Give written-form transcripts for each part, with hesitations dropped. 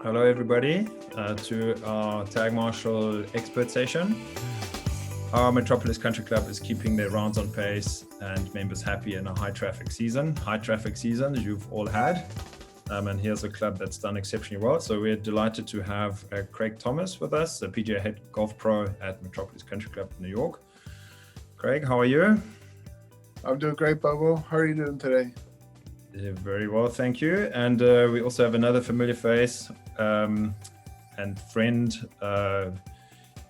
Hello, everybody, to our Tagmarshal expert session. Our Metropolis Country Club is keeping their rounds on pace and members happy in a high traffic season. High traffic season you've all had. And here's a club that's done exceptionally well. So we're delighted to have Craig Thomas with us, the PGA head golf pro at Metropolis Country Club, New York. Craig, how are you? I'm doing great, Bobo. How are you doing today? Yeah, very well, thank you. And we also have another familiar face and friend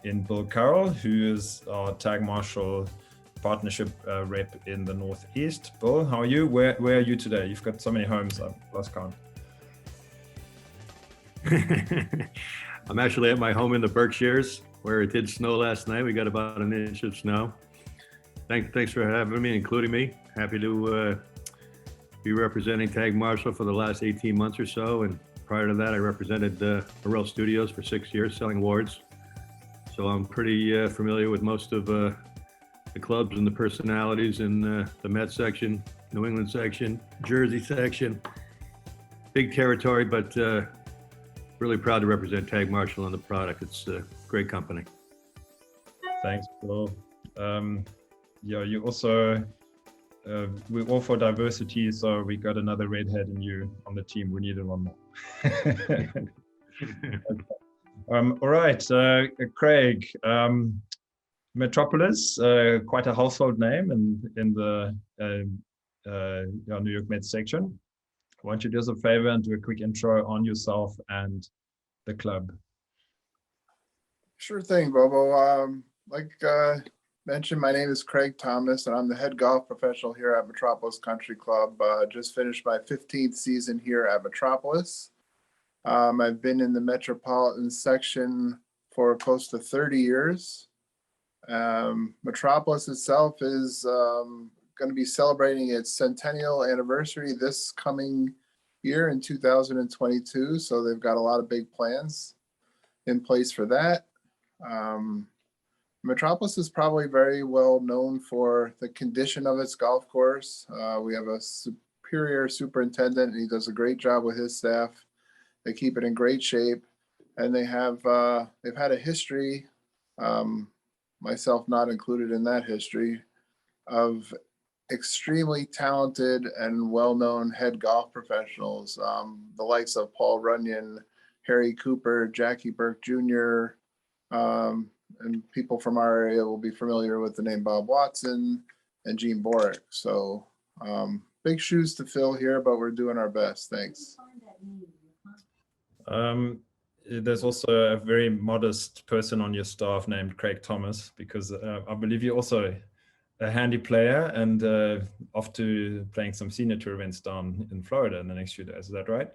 in Bill Carroll, who is our Tagmarshal partnership rep in the Northeast. Bill, how are you? Where are you today? You've got so many homes, I've lost count. I'm actually at my home in the Berkshires, where it did snow last night. We got about an inch of snow. Thanks for having me, including me. Happy to be representing Tagmarshal for the last 18 months or so. And prior to that, I represented Carroll Studios for 6 years, selling awards. So I'm pretty familiar with most of the clubs and the personalities in the Met section, New England section, Jersey section. Big territory, but really proud to represent Tagmarshal and the product. It's a great company. Thanks, Bill. Yeah, you also, we're all for diversity, so we got another redhead in you on the team. We needed one more. All right, Craig, Metropolis, quite a household name in the New York Mets section. Why don't you do us a favor and do a quick intro on yourself and the club? Sure thing, Bobo. Like mentioned, my name is Craig Thomas, and I'm the head golf professional here at Metropolis Country Club. Just finished my 15th season here at Metropolis. I've been in the Metropolitan section for close to 30 years. Metropolis itself is going to be celebrating its Centennial Anniversary this coming year in 2022. So they've got a lot of big plans in place for that. Metropolis is probably very well known for the condition of its golf course. We have a superior superintendent, and he does a great job with his staff. They keep it in great shape, and they've had a history, myself not included in that history, of extremely talented and well-known head golf professionals, the likes of Paul Runyon, Harry Cooper, Jackie Burke Jr., and people from our area will be familiar with the name Bob Watson and Gene Borick. So big shoes to fill here, but we're doing our best. Thanks. There's also a very modest person on your staff named Craig Thomas, because I believe you're also a handy player and off to playing some senior tour events down in Florida in the next few days. Is that right?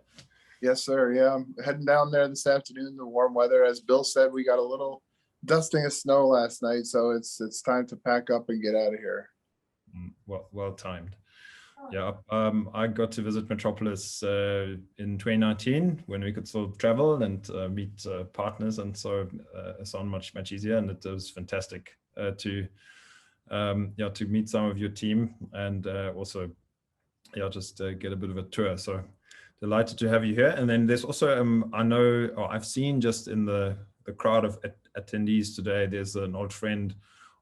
Yes, sir. Yeah, I'm heading down there this afternoon. The warm weather, as Bill said, we got a little dusting of snow last night, so it's time to pack up and get out of here. Well timed. Yeah, I got to visit Metropolis in 2019 when we could still travel and meet partners, and so on much easier. And it was fantastic to meet some of your team and also just get a bit of a tour. So delighted to have you here. And then there's also I know, or I've seen just in the crowd of attendees today, there's an old friend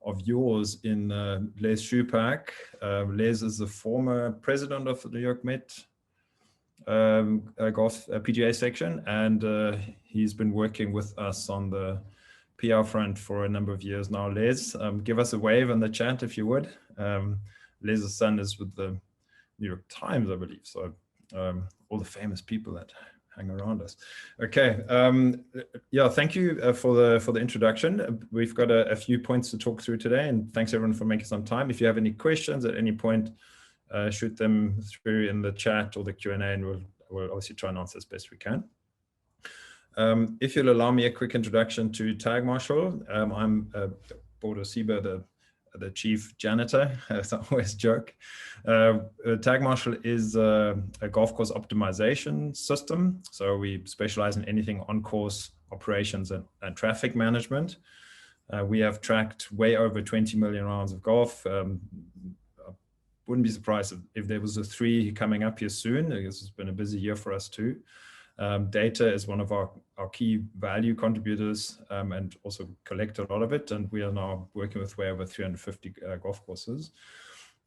of yours in Les Schupak. Les is the former president of the New York Met golf PGA section, and he's been working with us on the PR front for a number of years now. Les, give us a wave in the chat if you would. Les's son is with the New York Times, I believe, so all the famous people that hang around us. Okay, thank you for the introduction. We've got a few points to talk through today, and thanks everyone for making some time. If you have any questions at any point, shoot them through in the chat or the Q&A, and we'll obviously try and answer as best we can. If you'll allow me a quick introduction to Tagmarshal, I'm Bodo Sieber, the chief janitor, as I always joke. Tagmarshal is a golf course optimization system. So we specialize in anything on-course operations and traffic management. We have tracked way over 20 million rounds of golf. I wouldn't be surprised if there was a 3 coming up here soon. I guess it's been a busy year for us too. Data is one of our key value contributors, and also collect a lot of it. And we are now working with way over 350 golf courses.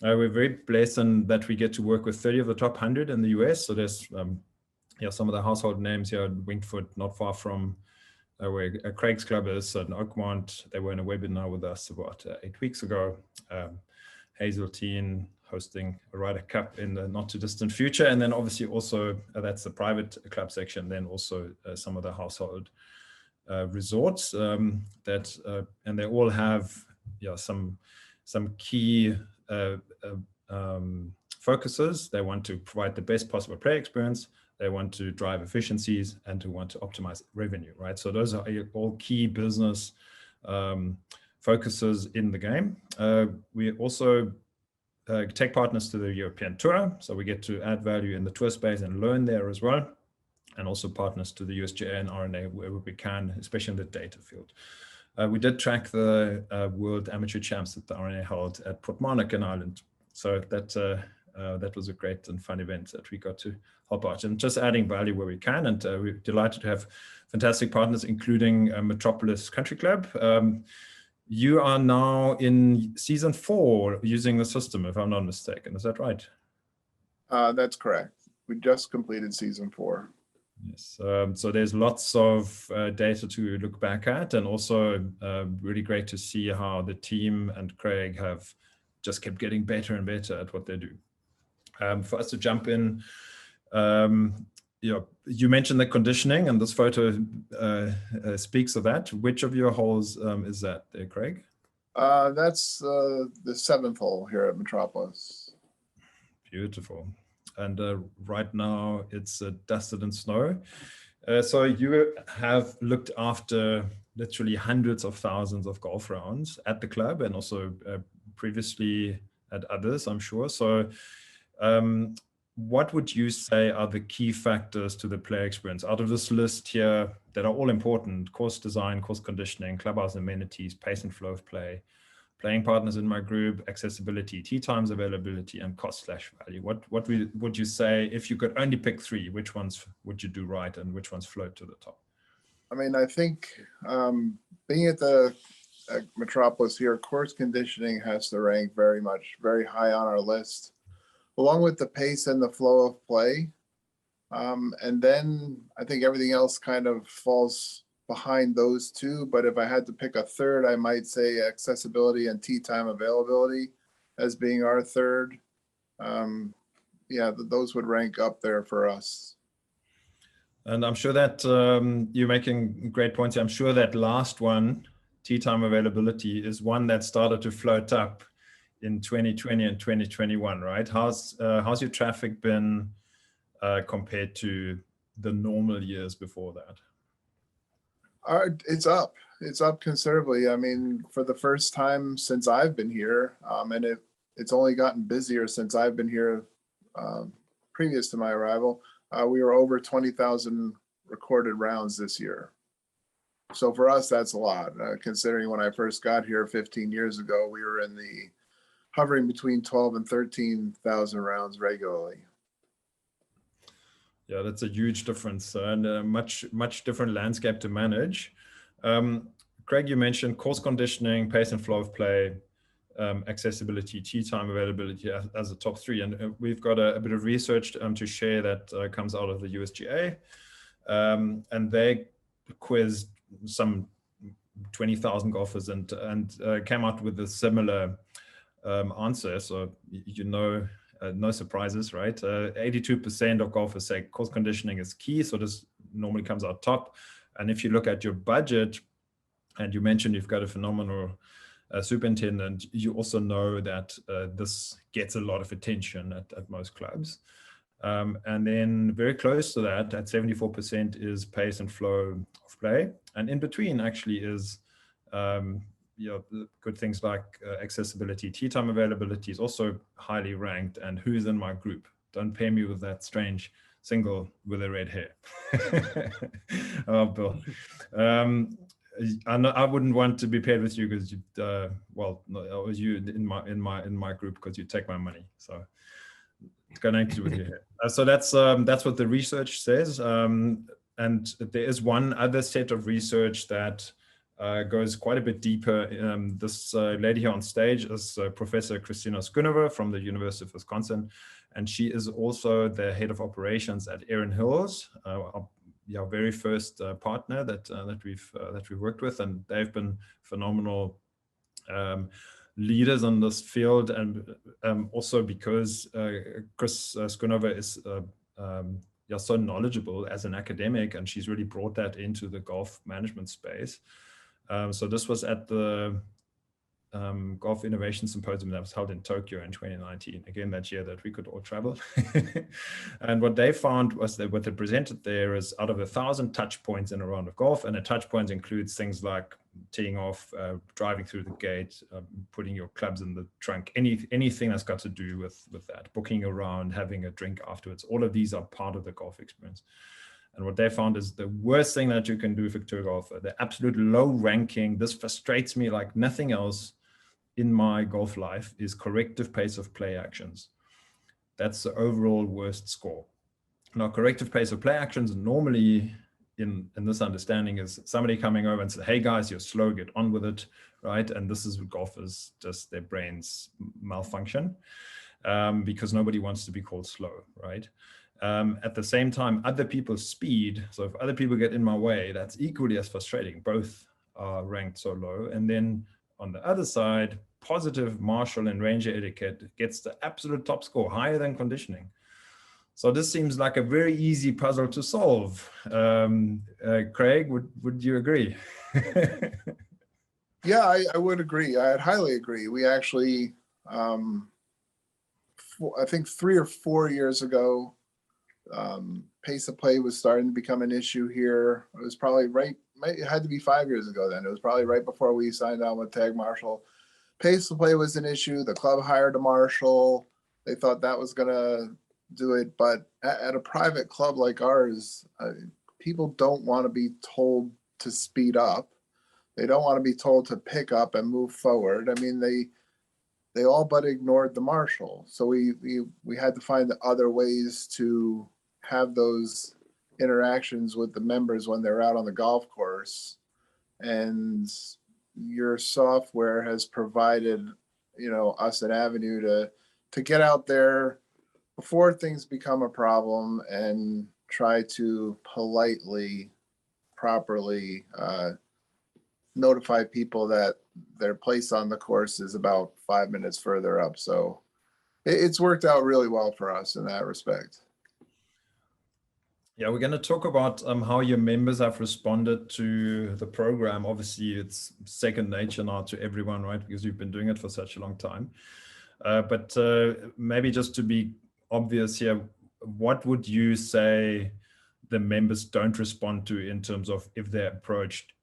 We're very blessed in that we get to work with 30 of the top 100 in the US. So there's some of the household names here at Wingfoot, not far from where Craig's club is, in Oakmont. They were in a webinar with us about 8 weeks ago. Hazeltine hosting a Ryder Cup in the not too distant future. And then obviously also that's the private club section, then also some of the household resorts and they all have some key focuses. They want to provide the best possible player experience. They want to drive efficiencies and to want to optimize revenue, right? So those are all key business focuses in the game. We also take partners to the European Tour, so we get to add value in the tour space and learn there as well, and also partners to the USGA and RNA wherever we can, especially in the data field. We did track the World Amateur Champs that the RNA held at Portmarnock in Ireland, so that was a great and fun event that we got to help out and just adding value where we can. And we're delighted to have fantastic partners, including Metropolis Country Club. You are now in season 4 using the system, if I'm not mistaken. Is that right? That's correct. We just completed season 4. Yes. So there's lots of data to look back at, and also really great to see how the team and Craig have just kept getting better and better at what they do. For us to jump in, you mentioned the conditioning, and this photo speaks of that. Which of your holes is that there, Craig? That's the 7th hole here at Metropolis. Beautiful. And right now it's dusted in snow. So you have looked after literally hundreds of thousands of golf rounds at the club, and also previously at others, I'm sure. So what would you say are the key factors to the player experience out of this list here that are all important? Course design, course conditioning, clubhouse amenities, pace and flow of play, playing partners in my group, accessibility, tee times availability, and cost/value. What would you say, if you could only pick 3, which ones would you do right and which ones float to the top? I mean, I think being at Metropolis here, course conditioning has to rank very high on our list, along with the pace and the flow of play. And then I think everything else kind of falls behind those 2. But if I had to pick a 3rd, I might say accessibility and tee time availability as being our 3rd. Those would rank up there for us. And I'm sure that you're making great points. I'm sure that last one, tee time availability, is one that started to float up in 2020 and 2021, right? How's your traffic been compared to the normal years before that? It's up. It's up considerably. I mean, for the first time since I've been here, and it's only gotten busier since I've been here previous to my arrival, we were over 20,000 recorded rounds this year. So for us, that's a lot. Considering when I first got here 15 years ago, we were hovering between 12 and 13,000 rounds regularly. Yeah, that's a huge difference and a much different landscape to manage. Craig, you mentioned course conditioning, pace and flow of play, accessibility, tee time availability as the top 3. And we've got a bit of research to share that comes out of the USGA. And they quizzed some 20,000 golfers and came out with a similar answer. So, no surprises, right? 82% of golfers say course conditioning is key. So this normally comes out top. And if you look at your budget, and you mentioned you've got a phenomenal superintendent, you also know that this gets a lot of attention at most clubs. And then very close to that, at 74%, is pace and flow of play. And in between actually is good things like accessibility, tee time availability is also highly ranked, and who's in my group. Don't pay me with that strange single with the red hair. Oh, Bill. I wouldn't want to be paired with you because you, I was you in my group because you take my money. So It's got nothing to do with your hair. So that's what the research says. And there is one other set of research that goes quite a bit deeper. This lady here on stage is Professor Christina Schoonover from the University of Wisconsin, and she is also the head of operations at Erin Hills, our very first partner that we've worked with, and they've been phenomenal leaders in this field, and also because Chris Schoonover is so knowledgeable as an academic, and she's really brought that into the golf management space. So this was at the Golf Innovation Symposium that was held in Tokyo in 2019, again that year that we could all travel. And what they found was that what they presented there is out of 1,000 touch points in a round of golf, and a touch point includes things like teeing off, driving through the gate, putting your clubs in the trunk, anything that's got to do with that, booking around, having a drink afterwards. All of these are part of the golf experience. And what they found is the worst thing that you can do for a tour golfer, the absolute low ranking, this frustrates me like nothing else in my golf life, is corrective pace of play actions. That's the overall worst score. Now, corrective pace of play actions normally in this understanding is somebody coming over and say, hey guys, you're slow, get on with it, right? And this is what golfers, just their brains malfunction because nobody wants to be called slow, right? At the same time, other people's speed, so if other people get in my way, that's equally as frustrating. Both are ranked so low. And then on the other side, positive marshal and ranger etiquette gets the absolute top score, higher than conditioning. So this seems like a very easy puzzle to solve. Craig, would you agree? Yeah, I would agree. I'd highly agree. We actually, I think 3 or 4 years ago, pace of play was starting to become an issue here. It was probably it had to be 5 years ago then. It was probably right before we signed on with Tagmarshal. Pace of play was an issue. The club hired a marshal. They thought that was going to do it. But at a private club like ours, people don't want to be told to speed up. They don't want to be told to pick up and move forward. I mean, they all but ignored the marshal. So we had to find other ways to have those interactions with the members when they're out on the golf course. And your software has provided, us an avenue to get out there before things become a problem and try to politely, properly notify people that their place on the course is about 5 minutes further up. So it's worked out really well for us in that respect. Yeah, we're going to talk about how your members have responded to the program. Obviously, it's second nature now to everyone, right? Because you've been doing it for such a long time. But maybe just to be obvious here, what would you say the members don't respond to in terms of if they're approached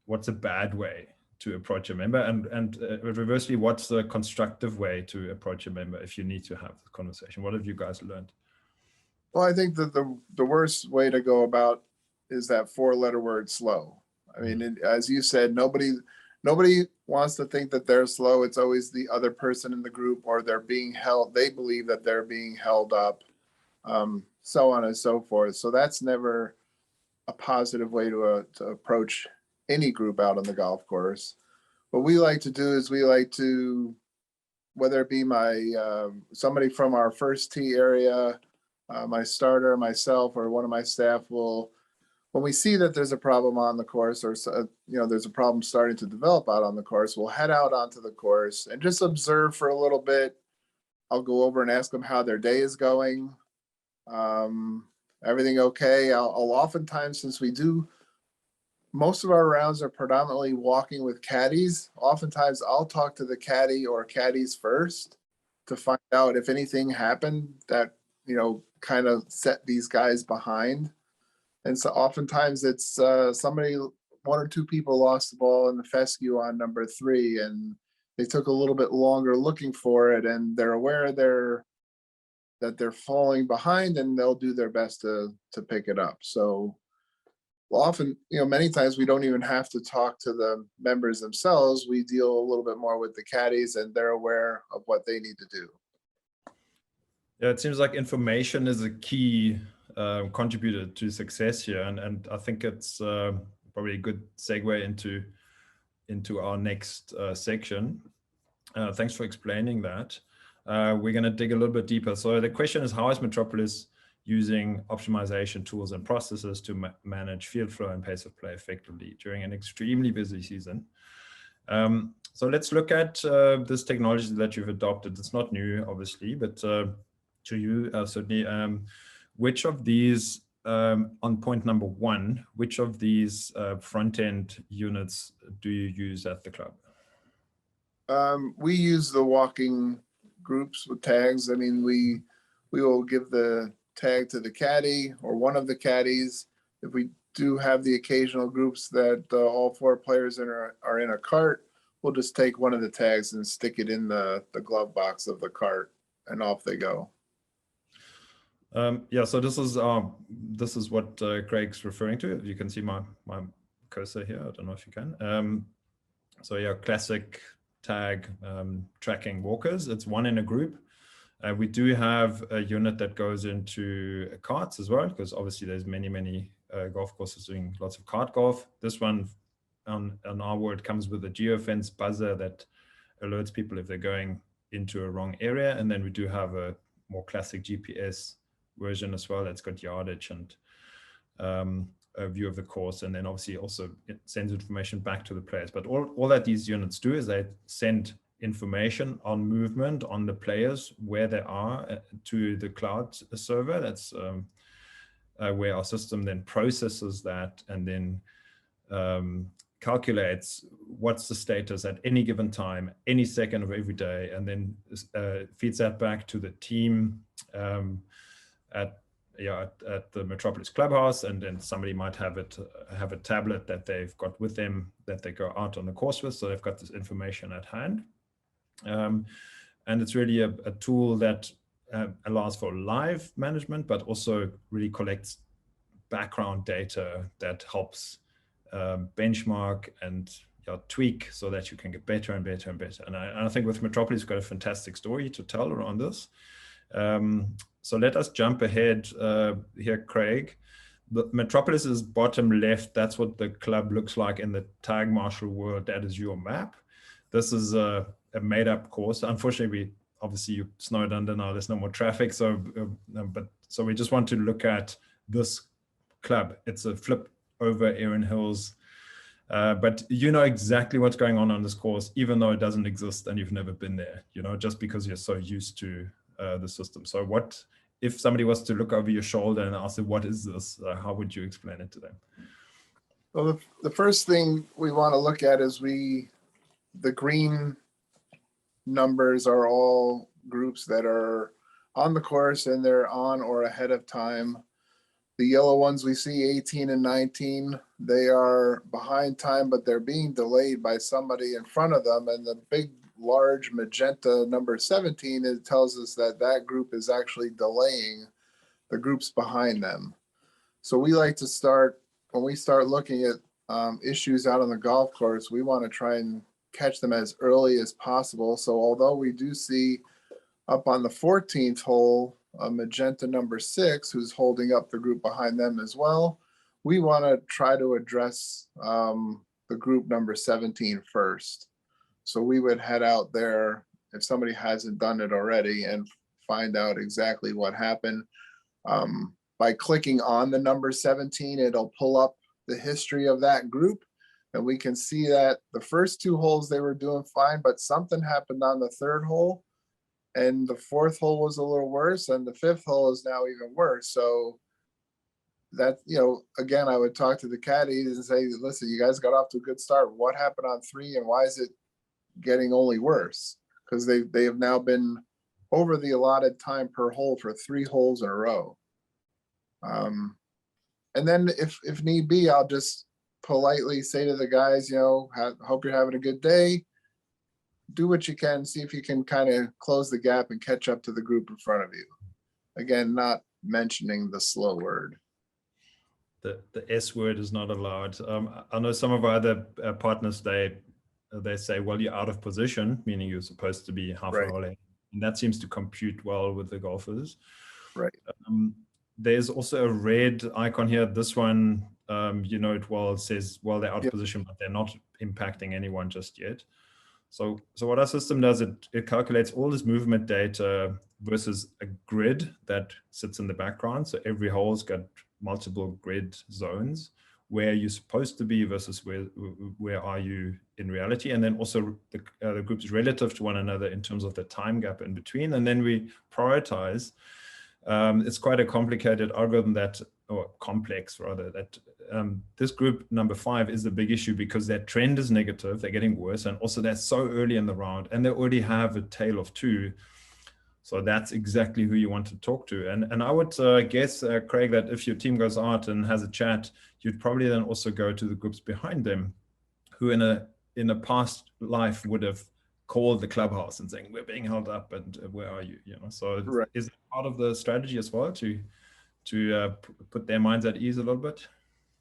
what's a bad way to approach a member, and reversely, what's the constructive way to approach a member if you need to have the conversation? What have you guys learned? Well, I think that the worst way to go about is that 4-letter word slow. I mean, as you said, nobody wants to think that they're slow. It's always the other person in the group, or they're being held. They believe that they're being held up, so on and so forth. So that's never a positive way to approach any group out on the golf course. What we like to do is we like to, whether it be somebody from our first tee area, my starter, myself, or one of my staff will, when we see that there's a problem on the course, or there's a problem starting to develop out on the course, we'll head out onto the course and just observe for a little bit. I'll go over and ask them how their day is going. Everything okay? I'll oftentimes, since most of our rounds are predominantly walking with caddies, oftentimes I'll talk to the caddy or caddies first to find out if anything happened that, kind of set these guys behind. And so oftentimes it's somebody, 1 or 2 people lost the ball in the fescue on number 3, and they took a little bit longer looking for it, and they're aware that they're falling behind, and they'll do their best to pick it up. So often, many times we don't even have to talk to the members themselves. We deal a little bit more with the caddies, and they're aware of what they need to do. Yeah, it seems like information is a key contributor to success here, and I think it's probably a good segue into our next section. Thanks for explaining that. We're going to dig a little bit deeper. So the question is, how is Metropolis using optimization tools and processes to manage field flow and pace of play effectively during an extremely busy season? So let's look at this technology that you've adopted. It's not new, obviously, but to you, certainly, which of these, on point number 1, which of these front-end units do you use at the club? We use the walking groups with tags. I mean, we will give the tag to the caddy or one of the caddies. If we do have the occasional groups that all 4 players are in a cart, we'll just take one of the tags and stick it in the glove box of the cart, and off they go. Yeah, so this is what Craig's referring to. You can see my cursor here. I don't know if you can. So yeah, classic tag tracking walkers. It's one in a group. We do have a unit that goes into carts as well, because obviously there's many golf courses doing lots of cart golf. This one on our world comes with a geofence buzzer that alerts people if they're going into a wrong area. And then we do have a more classic GPS version as well that's got yardage and a view of the course, and then obviously also it sends information back to the players. But all that these units do is they send information on movement on the players, where they are, to the cloud server. That's where our system then processes that and then calculates what's the status at any given time, any second of every day, and then feeds that back to the team at the Metropolis clubhouse. And then somebody might have a tablet that they've got with them that they go out on the course with, so they've got this information at hand. And it's really a tool that allows for live management, but also really collects background data that helps benchmark and tweak so that you can get better and better and better. And I think with Metropolis, we've got a fantastic story to tell around this. So let us jump ahead here, Craig. The Metropolis is bottom left. That's what the club looks like in the Tagmarshal world. That is your map. This is a made-up course. Unfortunately, obviously you snowed under now. There's no more traffic. So we just want to look at this club. It's a flip over Erin Hills. But you know exactly what's going on this course, even though it doesn't exist and you've never been there, just because you're so used to the system. So what if somebody was to look over your shoulder and ask them, what is this? How would you explain it to them? Well, the first thing we want to look at is the green numbers are all groups that are on the course and they're on or ahead of time. The yellow ones we see, 18 and 19, they are behind time, but they're being delayed by somebody in front of them. And the big, large magenta number 17, it tells us that group is actually delaying the groups behind them. So we like to start, when we start looking at issues out on the golf course, we want to try and catch them as early as possible. So although we do see up on the 14th hole, a magenta number 6 who's holding up the group behind them as well, we want to try to address the group number 17 first. So we would head out there if somebody hasn't done it already and find out exactly what happened. By clicking on the number 17, it'll pull up the history of that group. And we can see that the first 2 holes they were doing fine, but something happened on the 3rd hole. And the 4th hole was a little worse, and the 5th hole is now even worse. So that, again, I would talk to the caddies and say, listen, you guys got off to a good start. What happened on 3 and why is it getting only worse? Because they have now been over the allotted time per hole for 3 holes in a row. And then if need be, I'll just politely say to the guys, hope you're having a good day. Do what you can, see if you can kind of close the gap and catch up to the group in front of you. Again, not mentioning the slow word. The S word is not allowed. I know some of our other partners, they say, well, you're out of position, meaning you're supposed to be half a hole And that seems to compute well with the golfers. Right. There's also a red icon here. This one, you know it well, it says, well, they're out of position, but they're not impacting anyone just yet. So what our system does, it calculates all this movement data versus a grid that sits in the background. So every hole's got multiple grid zones, where you're supposed to be versus where are you in reality, and then also the groups relative to one another in terms of the time gap in between, and then we prioritize. It's quite a complicated algorithm or complex rather, that this group number 5 is the big issue because their trend is negative, they're getting worse, and also they're so early in the round and they already have a tail of 2. So that's exactly who you want to talk to. And I would guess, Craig, that if your team goes out and has a chat, you'd probably then also go to the groups behind them, who in a past life would have called the clubhouse and saying, we're being held up and where are you? You know, so Right. is that part of the strategy as well to put their minds at ease a little bit?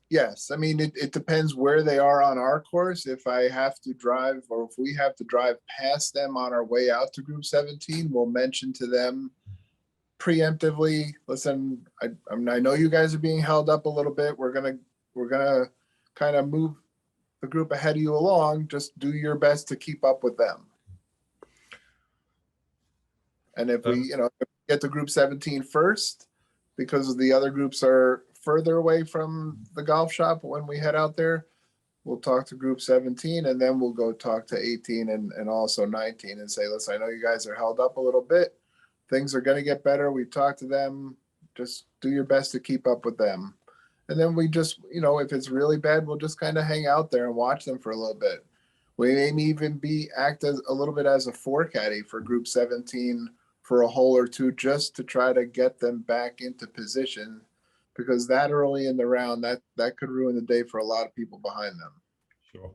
Yes, I mean, it depends where they are on our course. If I have to drive, or if we have to drive past them on our way out to group 17, we'll mention to them preemptively, listen, I know you guys are being held up a little bit. We're gonna kind of move the group ahead of you along. Just do your best to keep up with them. And if we get to group 17 first, because the other groups are further away from the golf shop when we head out there, we'll talk to group 17 and then we'll go talk to 18 and also 19 and say, listen, I know you guys are held up a little bit. Things are going to get better. We talked to them. Just do your best to keep up with them. And then we just, if it's really bad, we'll just kind of hang out there and watch them for a little bit. We may even act as a little bit as a caddy for group 17 for a hole or two, just to try to get them back into position, because that early in the round, that could ruin the day for a lot of people behind them. Sure.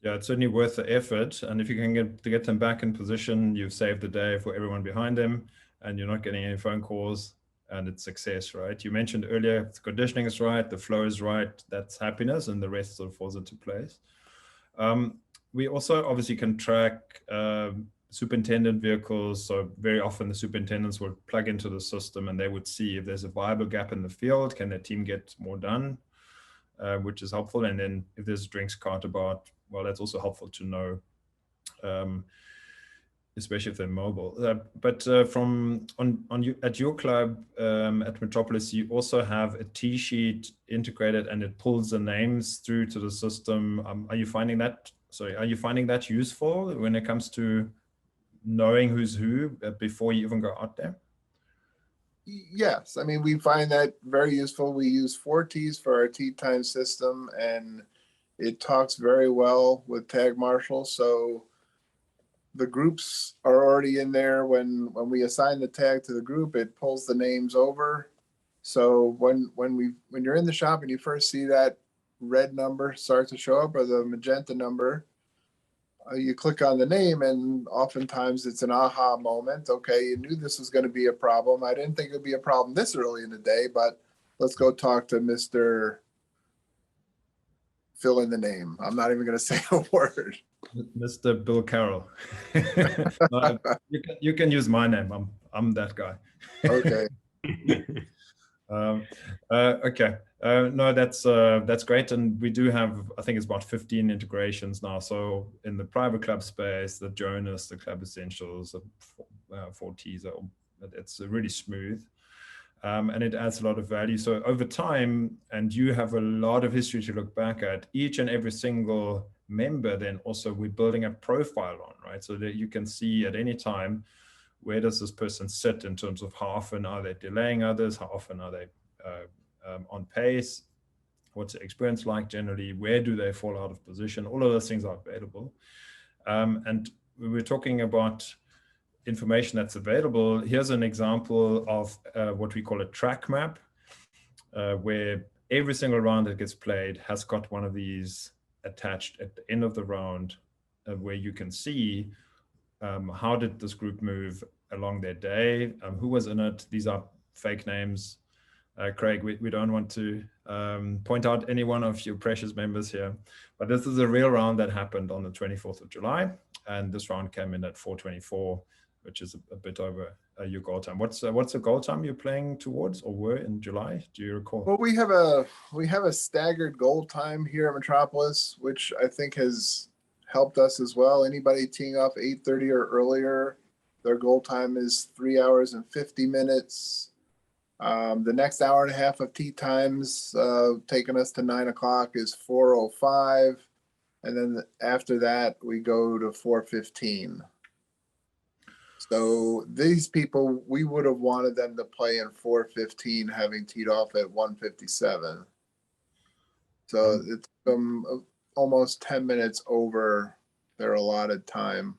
Yeah, it's certainly worth the effort. And if you can get them back in position, you've saved the day for everyone behind them, and you're not getting any phone calls, and it's success, right? You mentioned earlier, the conditioning is right, the flow is right, that's happiness, and the rest sort of falls into place. We also obviously can track superintendent vehicles. So very often the superintendents would plug into the system and they would see if there's a viable gap in the field, can their team get more done, which is helpful. And then if there's a drinks cart about, well, that's also helpful to know, especially if they're mobile. But at your club, at Metropolis, you also have a T-sheet integrated and it pulls the names through to the system. Are you finding that useful when it comes to knowing who's who before you even go out there? Yes, I mean, we find that very useful. We use 4 Ts for our tee time system, and it talks very well with Tagmarshal. So the groups are already in there. When we assign the tag to the group, it pulls the names over. So when you're in the shop and you first see that red number start to show up, or the magenta number, you click on the name, and oftentimes it's an aha moment. Okay, you knew this was going to be a problem. I didn't think it would be a problem this early in the day, but let's go talk to Mr. Fill in the name. I'm not even going to say a word. Mr. Bill Carroll. No, you can use my name. I'm that guy. Okay. Okay. No, that's great. And we do have, I think it's about 15 integrations now. So in the private club space, the Jonas, the Club Essentials, the 4 Ts, it's really smooth. And it adds a lot of value. So over time, and you have a lot of history to look back at, each and every single member, then also we're building a profile on, right? So that you can see at any time, where does this person sit in terms of how often are they delaying others? How often are they on pace? What's the experience like generally? Where do they fall out of position? All of those things are available. And we're talking about information that's available. Here's an example of what we call a track map, where every single round that gets played has got one of these attached at the end of the round, where you can see how did this group move along their day, who was in it. These are fake names. Craig, we don't want to point out any one of your precious members here, but this is a real round that happened on the 24th of July, and this round came in at 4:24. which is a bit over your goal time. What's the goal time you're playing towards, or were in July? Do you recall? Well, we have a staggered goal time here at Metropolis, which I think has helped us as well. Anybody teeing off 8:30 or earlier, their goal time is 3 hours and 50 minutes. The next hour and a half of tee times, taking us to 9 o'clock, is 4:05, and then after that we go to 4:15. So these people, we would have wanted them to play in 4:15, having teed off at 1:57. So it's almost 10 minutes over their allotted time.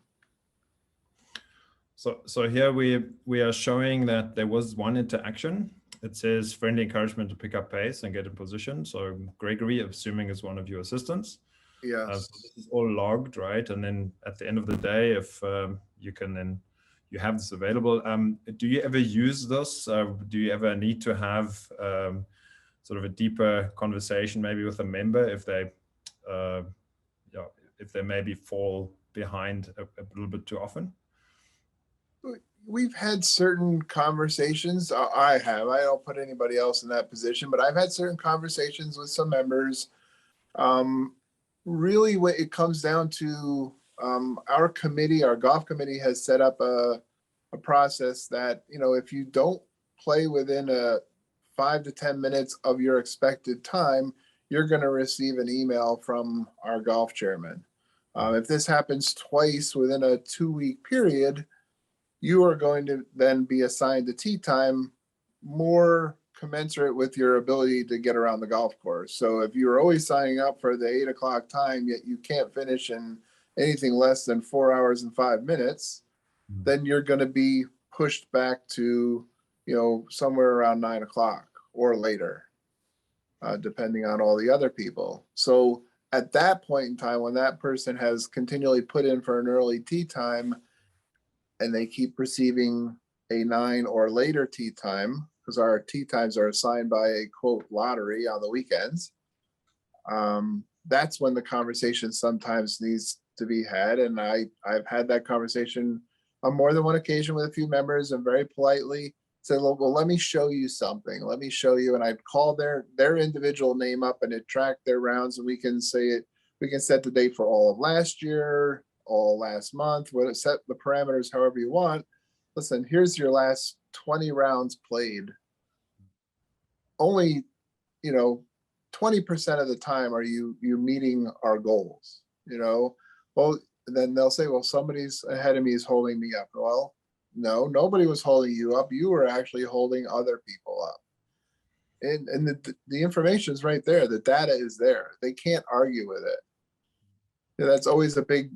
So here we are showing that there was one interaction. It says friendly encouragement to pick up pace and get in position. So Gregory, assuming is one of your assistants. Yes. So this is all logged, right? And then at the end of the day, if you can then, you have this available. Do you ever use this? Do you ever need to have sort of a deeper conversation maybe with a member if they, if they maybe fall behind a little bit too often? We've had certain conversations. I don't put anybody else in that position, but I've had certain conversations with some members. Really, what it comes down to, our committee, our golf committee, has set up a process that, if you don't play within 5 to 10 minutes of your expected time, you're going to receive an email from our golf chairman. If this happens twice within a 2-week period, you are going to then be assigned a tee time more commensurate with your ability to get around the golf course. So if you're always signing up for the 8 o'clock time, yet you can't finish in anything less than 4 hours and 5 minutes, then you're going to be pushed back to, somewhere around 9 o'clock or later, depending on all the other people. So at that point in time, when that person has continually put in for an early tee time, and they keep receiving a 9 or later tee time, because our tee times are assigned by a quote lottery on the weekends, that's when the conversation sometimes needs to be had. And I've had that conversation on more than one occasion with a few members, and very politely said, well, let me show you something. Let me show you. And I'd call their individual name up, and it tracked their rounds, and we can set the date for all of last year, all last month, set the parameters however you want. Listen, here's your last 20 rounds played. Only, 20% of the time are you meeting our goals, Well, then they'll say, well, somebody's ahead of me is holding me up. Well, no, nobody was holding you up. You were actually holding other people up. And the information is right there. The data is there. They can't argue with it. That's always a big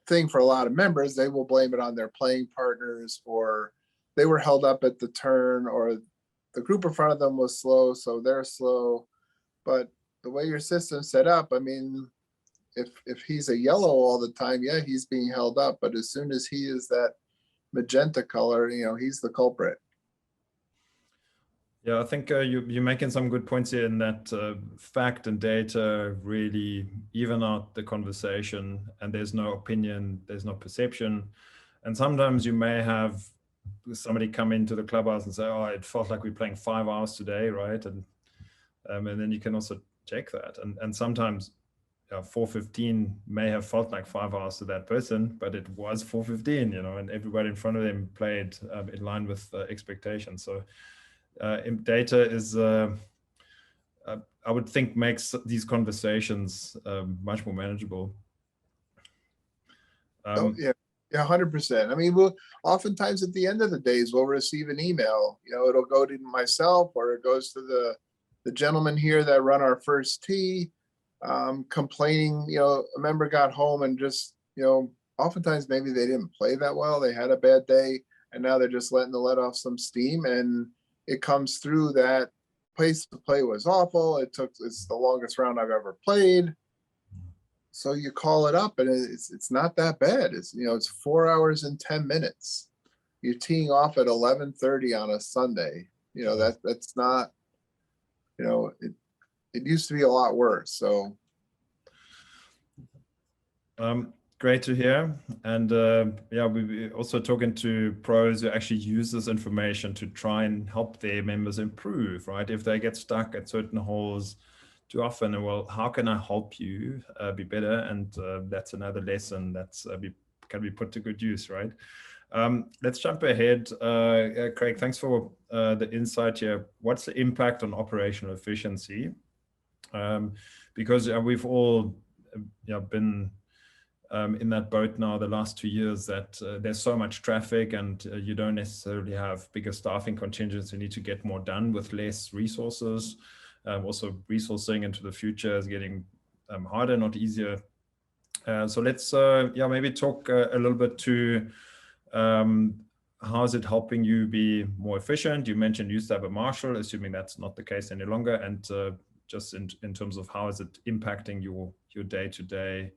thing for a lot of members. They will blame it on their playing partners, or they were held up at the turn, or the group in front of them was slow, so they're slow. But the way your system's set up, if he's a yellow all the time, yeah, he's being held up. But as soon as he is that magenta color, he's the culprit. Yeah, I think you're making some good points here, in that fact and data really even out the conversation, and there's no opinion, there's no perception. And sometimes you may have somebody come into the clubhouse and say, oh, it felt like we're playing 5 hours today, right? And then you can also check that. And sometimes 4:15 may have felt like 5 hours to that person, but it was 4:15, and everybody in front of them played in line with expectations. So data is, I would think, makes these conversations much more manageable. Yeah, 100%. We'll oftentimes at the end of the days, we'll receive an email. It'll go to myself, or it goes to the gentleman here that run our first tee, complaining. A member got home and just, oftentimes maybe they didn't play that well. They had a bad day, and now they're just letting the let off some steam, and it comes through that place to play was awful. It's the longest round I've ever played. So you call it up, and it's not that bad. It's 4 hours and 10 minutes. You're teeing off at 11:30 on a Sunday. That's not, it used to be a lot worse. So great to hear. And yeah, we also talking to pros who actually use this information to try and help their members improve, right? If they get stuck at certain holes too often, well, how can I help you be better? And that's another lesson that's can be put to good use, right? Let's jump ahead. Craig, thanks for the insight here. What's the impact on operational efficiency? Because we've all been in that boat now the last 2 years that there's so much traffic and you don't necessarily have bigger staffing contingents. You need to get more done with less resources. Also resourcing into the future is getting harder, not easier. So let's maybe talk a little bit to how is it helping you be more efficient? You mentioned you used to have a marshal, assuming that's not the case any longer. And just in terms of how is it impacting your day-to-day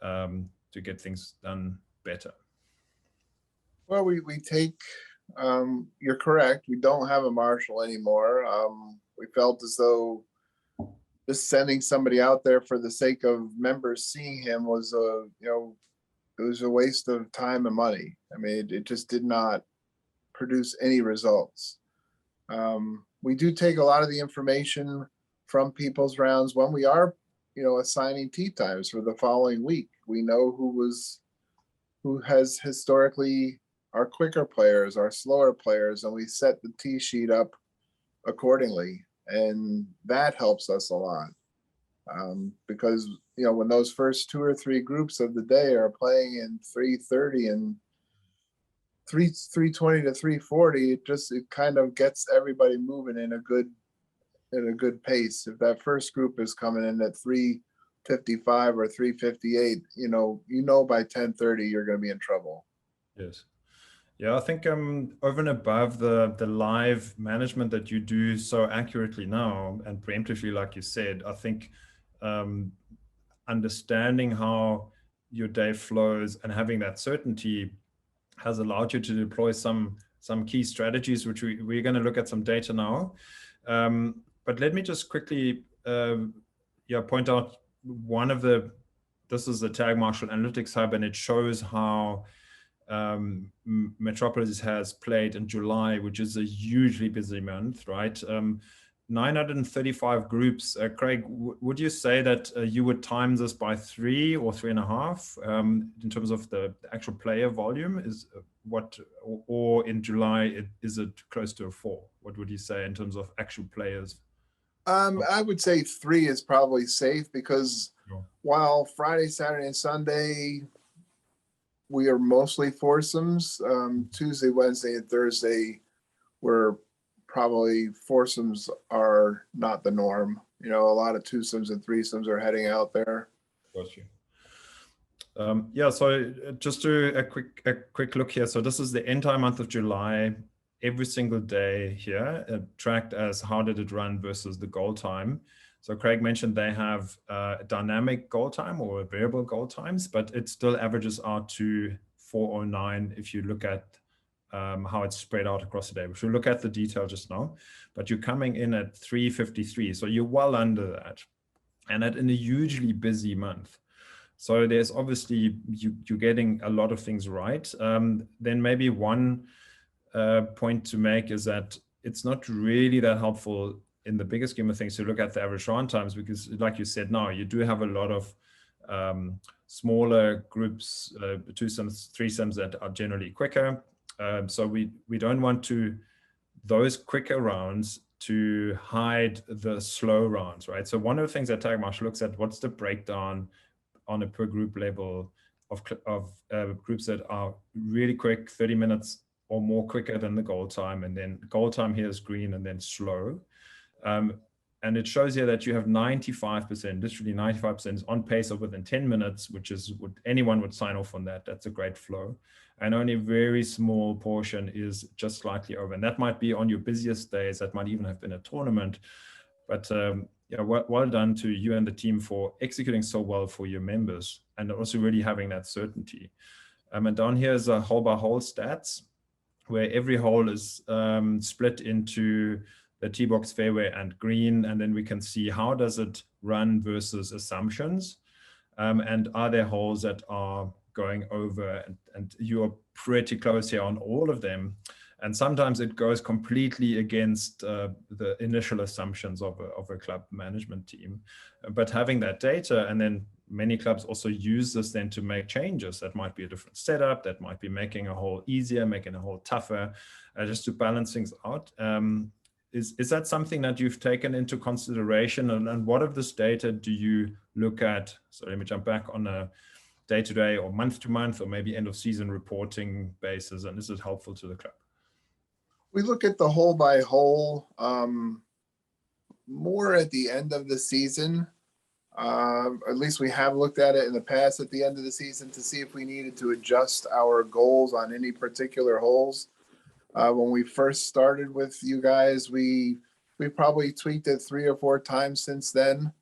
to get things done better? Well, we take, you're correct. We don't have a marshal anymore. We felt as though just sending somebody out there for the sake of members seeing him was it was a waste of time and money. I mean, it just did not produce any results. We do take a lot of the information from people's rounds when we are, assigning tee times for the following week. We know who has historically our quicker players, our slower players, and we set the tee sheet up accordingly. And that helps us a lot. Because, when those first 2 or 3 groups of the day are playing in 3:30 and 3:20 to 3:40, it kind of gets everybody moving in a good pace. If that first group is coming in at 3:55 or 3:58, by 10:30 you're going to be in trouble. Yes. Yeah, I think over and above the live management that you do so accurately now and preemptively, like you said, I think understanding how your day flows and having that certainty has allowed you to deploy some key strategies, which we're going to look at some data now. But let me just quickly point out this is the Tagmarshal Analytics Hub, and it shows how Metropolis has played in July, which is a hugely busy month, right? 935 groups. Craig, would you say that you would time this by 3 or 3.5 in terms of the actual player volume? Or in July, is it close to a 4? What would you say in terms of actual players? I would say 3 is probably safe because Sure. While Friday, Saturday, and Sunday, we are mostly foursomes. Tuesday, Wednesday, and Thursday, probably foursomes are not the norm. A lot of twosomes and threesomes are heading out there. Got you. So just do a quick look here. So this is the entire month of July, every single day here, tracked as how did it run versus the goal time. So Craig mentioned they have a dynamic goal time or variable goal times, but it still averages out to 4:09 if you look at how it's spread out across the day. We should look at the detail just now, but you're coming in at 3:53. So you're well under that, and that in a hugely busy month. So there's obviously, you're getting a lot of things right. Then maybe one point to make is that it's not really that helpful in the bigger scheme of things to look at the average round times, because like you said, now you do have a lot of smaller groups, twosomes, threesomes that are generally quicker. So we don't want those quicker rounds to hide the slow rounds, right? So one of the things that Tagmarshal looks at, what's the breakdown on a per group level of groups that are really quick, 30 minutes or more quicker than the goal time. And then goal time here is green and then slow. And it shows here that you have 95%, literally 95% is on pace of within 10 minutes, which is what anyone would sign off on that. That's a great flow. And only a very small portion is just slightly over. And that might be on your busiest days. That might even have been a tournament. But well done to you and the team for executing so well for your members and also really having that certainty. And down here is a hole by hole stats, where every hole is split into the tee box, fairway, and green, and then we can see how does it run versus assumptions. And are there holes that are going over, and you are pretty close here on all of them. And sometimes it goes completely against the initial assumptions of a club management team. But having that data, and then many clubs also use this then to make changes. That might be a different setup, that might be making a hole easier, making a hole tougher, just to balance things out. Is that something that you've taken into consideration? And what of this data do you look at? So let me jump back on a day-to-day or month-to-month or maybe end-of-season reporting basis, and is it helpful to the club? We look at the hole by hole more at the end of the season. At least we have looked at it in the past at the end of the season to see if we needed to adjust our goals on any particular holes. When we first started with you guys, we probably tweaked it 3 or 4 times since then.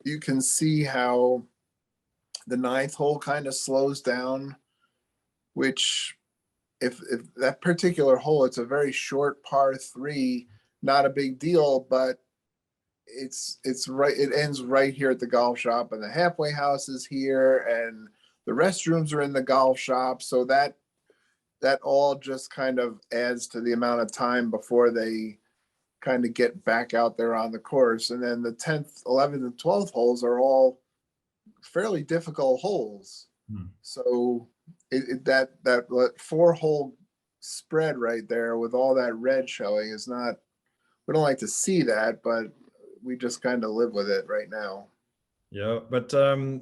You can see how the 9th hole kind of slows down, which if that particular hole, it's a very short par 3, not a big deal, but it's right. It ends right here at the golf shop, and the halfway house is here, and the restrooms are in the golf shop. So that all just kind of adds to the amount of time before they kind of get back out there on the course. And then the 10th, 11th, and 12th holes are all fairly difficult holes. So that 4-hole spread right there with all that red showing is not, we don't like to see that, but we just kind of live with it right now. Yeah, but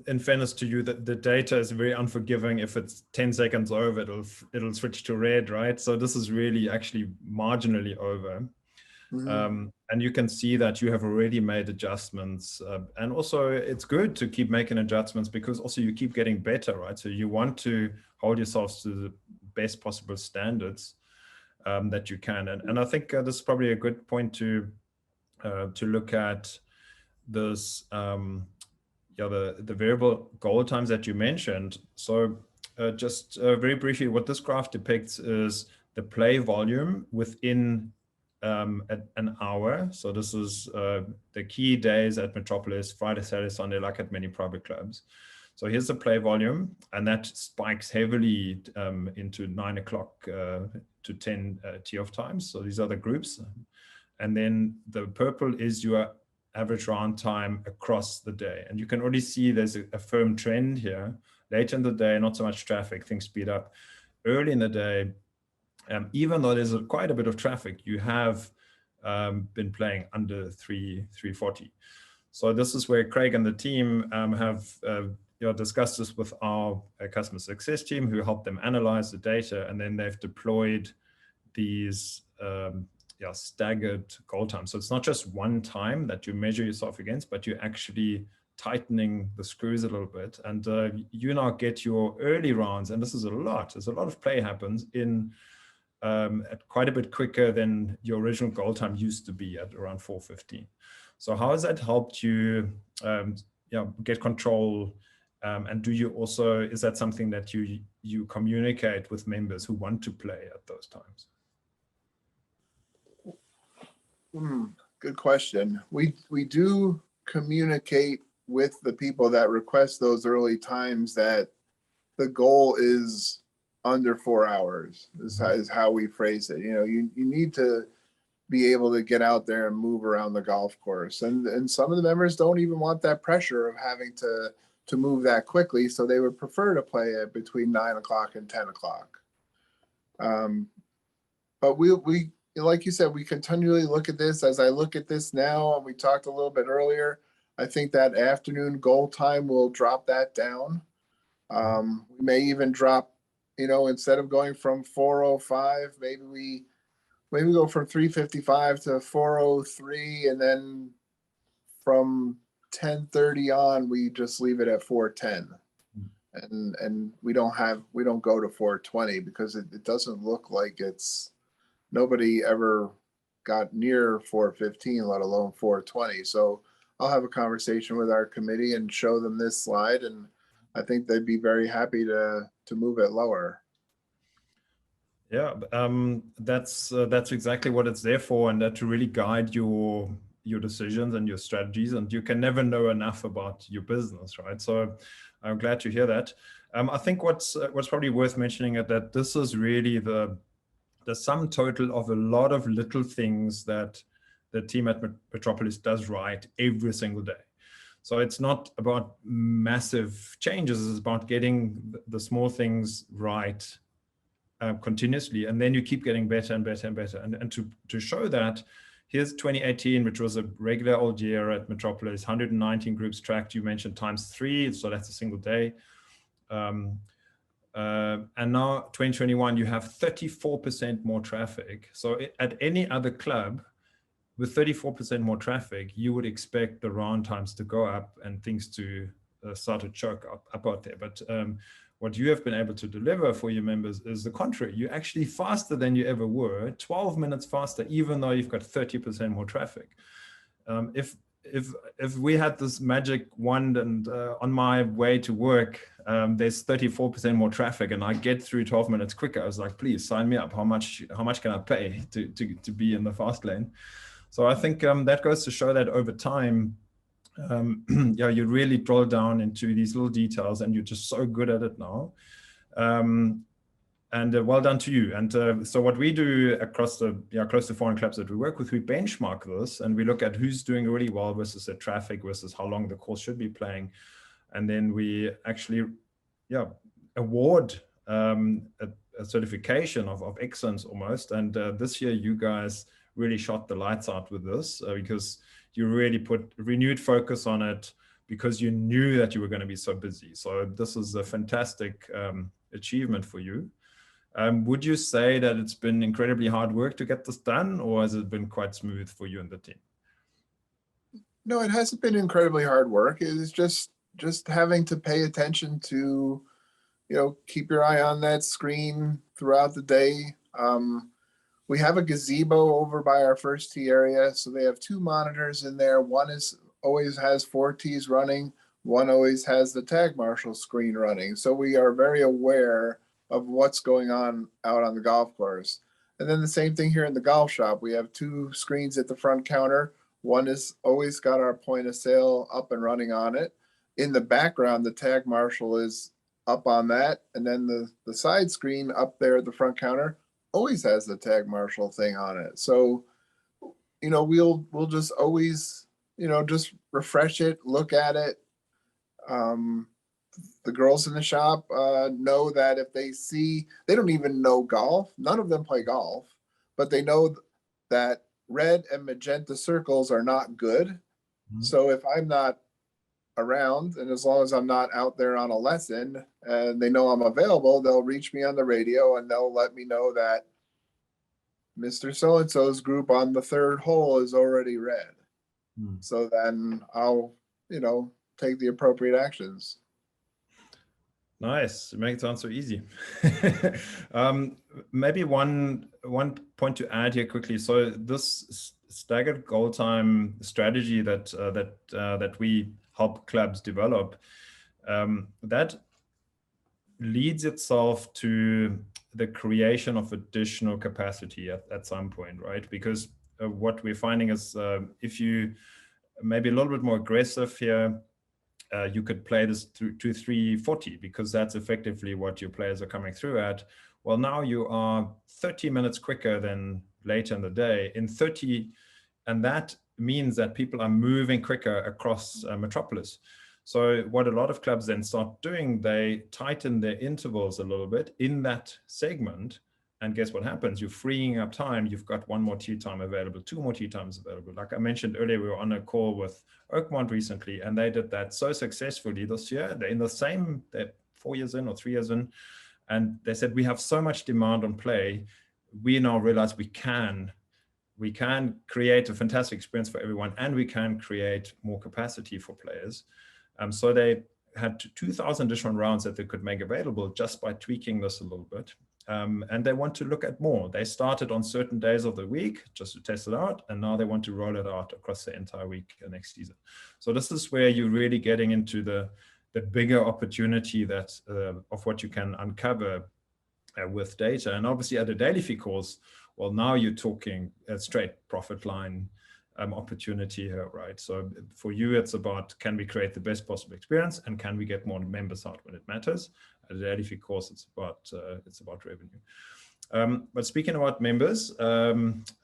in fairness to you, the data is very unforgiving. If it's 10 seconds over, it'll switch to red, right? So this is really actually marginally over. And you can see that you have already made adjustments. And also it's good to keep making adjustments because also you keep getting better, right? So you want to hold yourselves to the best possible standards that you can. And I think this is probably a good point to look at this, the variable goal times that you mentioned. So just very briefly, what this graph depicts is the play volume within an hour. So this is the key days at Metropolis, Friday, Saturday, Sunday, like at many private clubs. So here's the play volume, and that spikes heavily into 9 o'clock to 10 tee-off times. So these are the groups. And then the purple is your average round time across the day. And you can already see there's a firm trend here. Later in the day, not so much traffic, things speed up. Early in the day, even though there's quite a bit of traffic, you have been playing under 340. So this is where Craig and the team have discussed this with our customer success team, who helped them analyze the data, and then they've deployed these staggered goal times. So it's not just one time that you measure yourself against, but you're actually tightening the screws a little bit. And you now get your early rounds, and this is a lot. There's a lot of play happens in at quite a bit quicker than your original goal time used to be at around 4:15. So how has that helped you get control? And do you also, is that something that you communicate with members who want to play at those times? Good question. We do communicate with the people that request those early times that the goal is under 4 hours is how we phrase it. You need to be able to get out there and move around the golf course. And some of the members don't even want that pressure of having to move that quickly. So they would prefer to play it between 9 o'clock and 10 o'clock. But we like you said, we continually look at this. As I look at this now, and we talked a little bit earlier, I think that afternoon goal time will drop that down. We may even drop, instead of going from 4:05, maybe we go from 3:55 to 4:03, and then from 10:30 on, we just leave it at 4:10, and we don't go to 4:20 because it doesn't look like nobody ever got near 4:15, let alone 4:20. So I'll have a conversation with our committee and show them this slide, and I think they'd be very happy to move it lower. Yeah, that's exactly what it's there for, and that to really guide your your decisions and your strategies, and you can never know enough about your business, right? So I'm glad to hear that. I think what's probably worth mentioning is that this is really the sum total of a lot of little things that the team at Metropolis does right every single day. So it's not about massive changes, it's about getting the small things right continuously, and then you keep getting better and better and better. And to show that, here's 2018, which was a regular old year at Metropolis, 119 groups tracked, you mentioned ×3, so that's a single day. And now 2021, you have 34% more traffic. So at any other club with 34% more traffic, you would expect the round times to go up and things to start to choke up out there. But what you have been able to deliver for your members is the contrary. You're actually faster than you ever were, 12 minutes faster, even though you've got 30% more traffic. If we had this magic wand and on my way to work, there's 34% more traffic and I get through 12 minutes quicker, I was like, please sign me up. How much can I pay to be in the fast lane? So I think that goes to show that over time, yeah, you really drill down into these little details and you're just so good at it now. And well done to you. And so what we do across the close to 400 clubs that we work with, we benchmark this and we look at who's doing really well versus the traffic versus how long the course should be playing. And then we actually award a certification of excellence almost. And this year you guys really shot the lights out with this because you really put renewed focus on it because you knew that you were going to be so busy. So this is a fantastic achievement for you. Would you say that it's been incredibly hard work to get this done, or has it been quite smooth for you and the team? No, it hasn't been incredibly hard work. It is just having to pay attention to, keep your eye on that screen throughout the day. We have a gazebo over by our first tee area. So they have 2 monitors in there. One always has 4 tees running. One always has the Tagmarshal screen running. So we are very aware of what's going on out on the golf course. And then the same thing here in the golf shop. We have 2 screens at the front counter. One is always got our point of sale up and running on it. In the background, the Tagmarshal is up on that. And then the side screen up there at the front counter always has the Tagmarshal thing on it. So, we'll just always, just refresh it, look at it. The girls in the shop know that if they see, they don't even know golf. None of them play golf, but they know that red and magenta circles are not good. Mm-hmm. So if I'm not around, and as long as I'm not out there on a lesson and they know I'm available, they'll reach me on the radio and they'll let me know that Mr. So-and-so's group on the 3rd hole is already red. So then I'll, take the appropriate actions. Nice. It makes it sound so easy. Maybe one point to add here quickly. So this staggered goal time strategy that we help clubs develop, that leads itself to the creation of additional capacity at some point, right? Because what we're finding is if you maybe a little bit more aggressive here, you could play this through to 340 because that's effectively what your players are coming through at. Well, now you are 30 minutes quicker than later in the day in 30, and that means that people are moving quicker across Metropolis. So what a lot of clubs then start doing, they tighten their intervals a little bit in that segment. And guess what happens? You're freeing up time. You've got 1 more tee time available, 2 more tee times available. Like I mentioned earlier, we were on a call with Oakmont recently, and they did that so successfully this year. They're in the same, they're 4 years in or 3 years in. And they said, we have so much demand on play. We now realize we can create a fantastic experience for everyone, and we can create more capacity for players. So they had 2,000 additional rounds that they could make available just by tweaking this a little bit. And they want to look at more. They started on certain days of the week just to test it out, and now they want to roll it out across the entire week next season. So this is where you're really getting into the bigger opportunity that of what you can uncover with data. And obviously at a daily fee course, well, now you're talking a straight profit line. opportunity here, right? So for you, it's about, can we create the best possible experience, and can we get more members out when it matters? At the Adify course, it's about revenue. But speaking about members, yeah,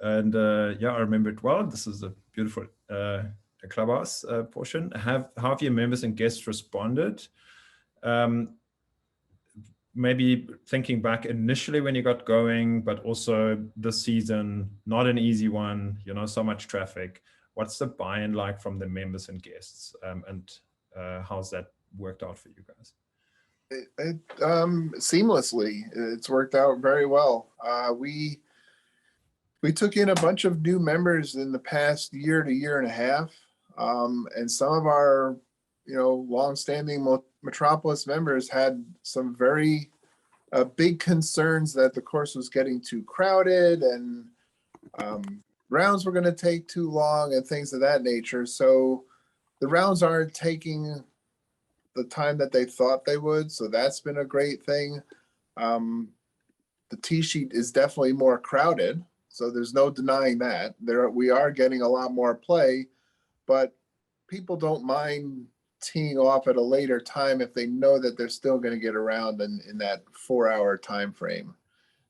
I remember it well. This is a beautiful clubhouse portion. How have your members and guests responded? Maybe thinking back initially when you got going, but also this season, not an easy one, you know, so much traffic. What's the buy-in like from the members and guests, and how's that worked out for you guys? Seamlessly, it's worked out very well. We took in a bunch of new members in the past year to year and a half, and some of our, you know, longstanding Metropolis members had some very big concerns that the course was getting too crowded, and rounds were going to take too long and things of that nature. So the rounds aren't taking the time that they thought they would. So that's been a great thing. The tee sheet is definitely more crowded, so there's no denying that. We are getting a lot more play, but people don't mind teeing off at a later time if they know that they're still going to get around in that 4-hour time frame.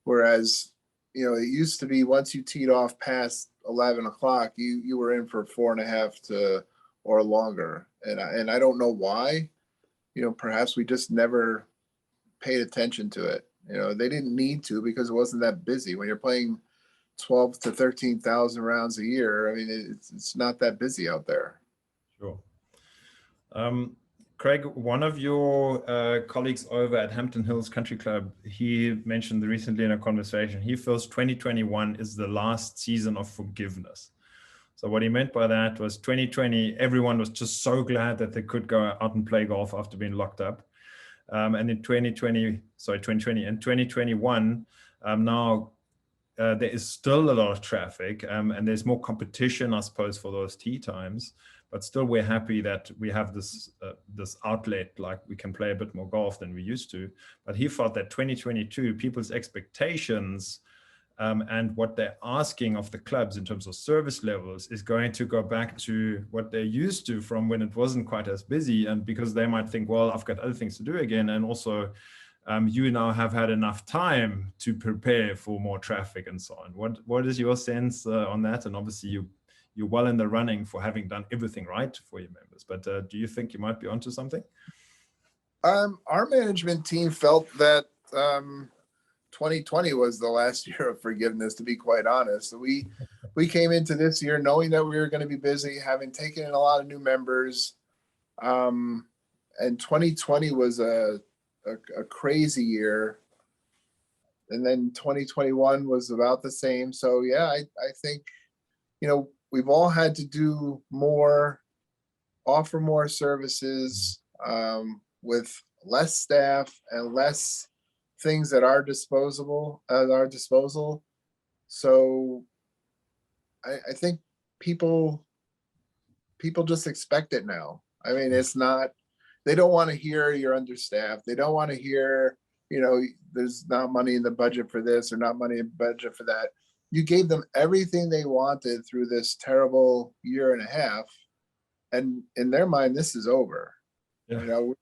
Whereas, you know, it used to be once you teed off past 11 o'clock, you were in for 4.5 or longer. And I don't know why. You know, perhaps we just never paid attention to it. You know, they didn't need to, because it wasn't that busy. When you're playing 12 to 13,000 rounds a year, I mean, it's not that busy out there. Sure. Craig, one of your colleagues over at Hampton Hills Country Club, he mentioned recently in a conversation, he feels 2021 is the last season of forgiveness. So what he meant by that was 2020, everyone was just so glad that they could go out and play golf after being locked up. And in 2020 and 2021, now there is still a lot of traffic, and there's more competition, I suppose, for those tee times. But still, we're happy that we have this outlet, like we can play a bit more golf than we used to. But he felt that 2022, people's expectations and what they're asking of the clubs in terms of service levels is going to go back to what they're used to from when it wasn't quite as busy. And because they might think, well, I've got other things to do again. And also, you now have had enough time to prepare for more traffic and so on. What is your sense on that? And obviously, you're well in the running for having done everything right for your members. But do you think you might be onto something? Our management team felt that 2020 was the last year of forgiveness, to be quite honest. So we came into this year knowing that we were going to be busy, having taken in a lot of new members. And 2020 was a crazy year. And then 2021 was about the same. So yeah, I think, you know, we've all had to do more, offer more services with less staff and less things at our disposal. So I think people just expect it now. I mean, it's not, they don't want to hear you're understaffed. They don't want to hear, you know, there's not money in the budget for this or not money in the budget for that. You gave them everything they wanted through this terrible year and a half. And in their mind, this is over. Yeah. You know,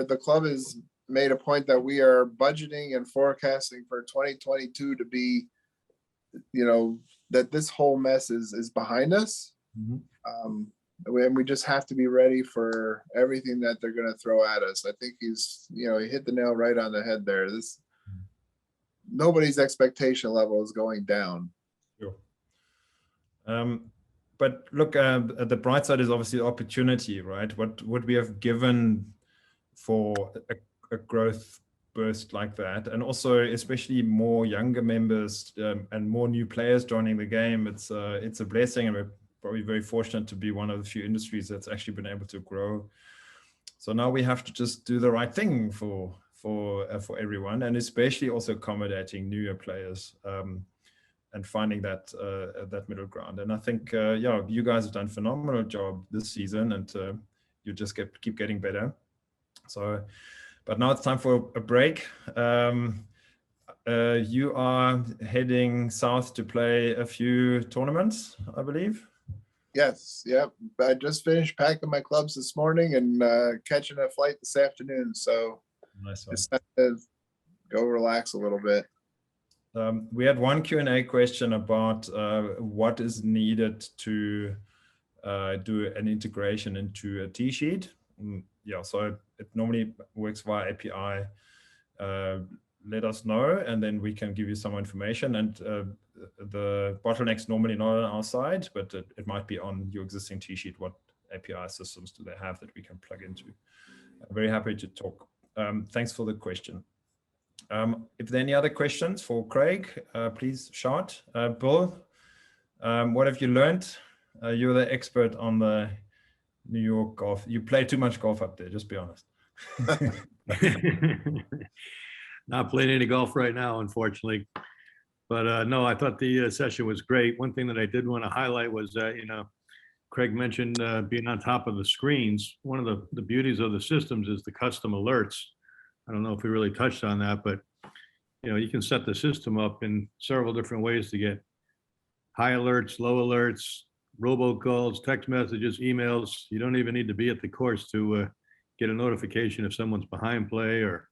the club has made a point that we are budgeting and forecasting for 2022 to be, you know, that this whole mess is behind us. Mm-hmm. And we just have to be ready for everything that they're going to throw at us. I think he hit the nail right on the head there. Nobody's expectation level is going down. Sure. But look, the bright side is obviously opportunity, right? What would we have given for a growth burst like that? And also, especially more younger members and more new players joining the game. It's a blessing, and we're probably very fortunate to be one of the few industries that's actually been able to grow. So now we have to just do the right thing for everyone, and especially also accommodating newer players and finding that middle ground. And I think you guys have done a phenomenal job this season, and you just keep getting better. So, but now it's time for a break. You are heading south to play a few tournaments, I believe. Yes, yep. I just finished packing my clubs this morning and catching a flight this afternoon. So Nice one. it's time to go relax a little bit. We had one Q&A question about what is needed to do an integration into a T-sheet. Yeah, so it normally works via API. Let us know, and then we can give you some information. And the bottleneck's normally not on our side, but it might be on your existing T-sheet. What API systems do they have that we can plug into? I'm very happy to talk. Thanks for the question. If there are any other questions for Craig, please shout. Bill, what have you learned? You're the expert on the New York golf. You play too much golf up there, just be honest. Not playing any golf right now, unfortunately. But no, I thought the session was great. One thing that I did want to highlight was that, Craig mentioned being on top of the screens. One of the beauties of the systems is the custom alerts. I don't know if we really touched on that, but you can set the system up in several different ways to get high alerts, low alerts, robocalls, text messages, emails. You don't even need to be at the course to get a notification if someone's behind play or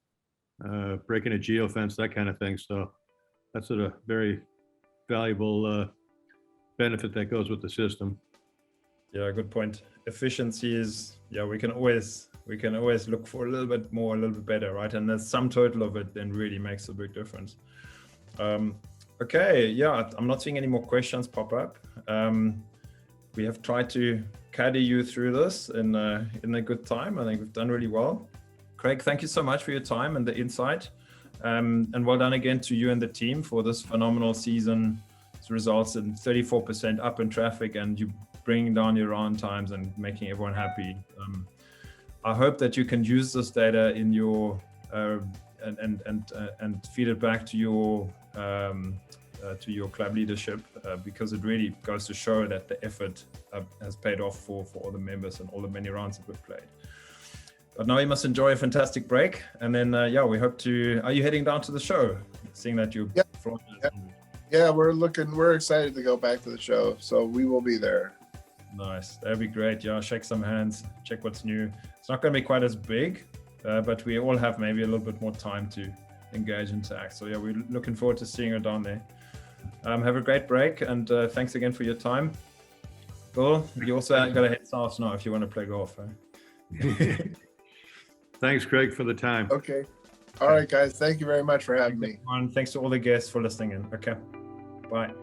breaking a geofence, that kind of thing. So that's a very valuable benefit that goes with the system. Yeah, good point. Efficiency is, we can always look for a little bit more, a little bit better, right? And the sum total of it then really makes a big difference. Okay, yeah, I'm not seeing any more questions pop up. We have tried to caddy you through this in a good time. I think we've done really well. Craig, thank you so much for your time and the insight. And well done again to you and the team for this phenomenal season. It results in 34% up in traffic, and you bringing down your round times and making everyone happy. I hope that you can use this data in your and feed it back to your club leadership, because it really goes to show that the effort has paid off for all the members and all the many rounds that we've played. But now you must enjoy a fantastic break, and then we hope to. Are you heading down to the show? Seeing that you. Yeah, we're excited to go back to the show, so we will be there. Nice, that'd be great. Yeah, shake some hands, check what's new. It's not going to be quite as big, but we all have maybe a little bit more time to engage and interact. So yeah, we're looking forward to seeing you down there. Have a great break, and thanks again for your time. Bill, you also got to head south now if you want to play golf. Thanks, Craig, for the time. Okay. All right, guys. Thank you very much for having me. And thanks to all the guests for listening in. Okay. Bye.